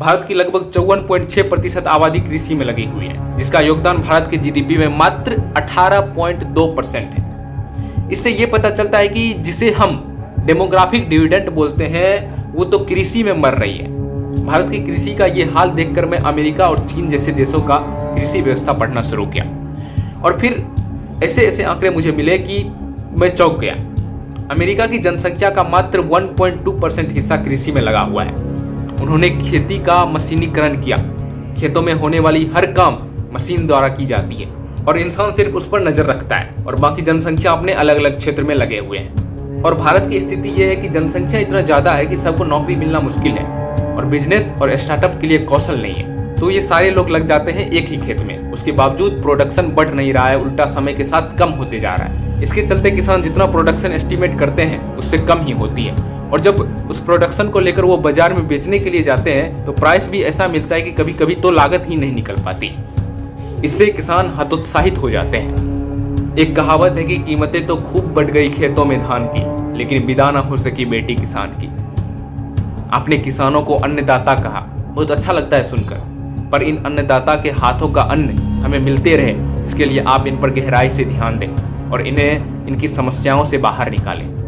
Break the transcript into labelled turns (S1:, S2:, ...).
S1: भारत की लगभग 54.6% आबादी कृषि में लगी हुई है, जिसका योगदान भारत के जीडीपी में मात्र 18.2% है। इससे ये पता चलता है कि जिसे हम डेमोग्राफिक डिविडेंड बोलते हैं, वो तो कृषि में मर रही है। भारत की कृषि का ये हाल देखकर मैं अमेरिका और चीन जैसे देशों का कृषि व्यवस्था पढ़ना शुरू किया, और फिर ऐसे ऐसे आंकड़े मुझे मिले कि मैं चौंक गया। अमेरिका की जनसंख्या का मात्र 1.2% हिस्सा कृषि में लगा हुआ है। उन्होंने खेती का मशीनीकरण किया। खेतों में होने वाली हर काम मशीन द्वारा की जाती है और इंसान सिर्फ उस पर नजर रखता है, और बाकी जनसंख्या अपने अलग अलग क्षेत्र में लगे हुए हैं। और भारत की स्थिति यह है कि जनसंख्या इतना ज्यादा है कि सबको नौकरी मिलना मुश्किल है, और बिजनेस और स्टार्टअप के लिए कौशल नहीं है। तो ये सारे लोग लग जाते हैं एक ही खेत में। उसके बावजूद प्रोडक्शन बढ़ नहीं रहा है, उल्टा समय के साथ कम होते जा रहा है। इसके चलते किसान जितना प्रोडक्शन एस्टिमेट करते हैं उससे कम ही होती है, और जब उस प्रोडक्शन को लेकर वो बाजार में बेचने के लिए जाते हैं तो प्राइस भी ऐसा मिलता है कि कभी कभी तो लागत ही नहीं निकल पाती। इससे किसान हतोत्साहित हो जाते हैं। एक कहावत है कि कीमतें तो खूब बढ़ गई खेतों में धान की, लेकिन विदा ना हो सकी बेटी किसान की। आपने किसानों को अन्नदाता कहा, बहुत अच्छा लगता है सुनकर, पर इन अन्नदाता के हाथों का अन्न हमें मिलते रहे, इसके लिए आप इन पर गहराई से ध्यान दें और इन्हें इनकी समस्याओं से बाहर निकालें।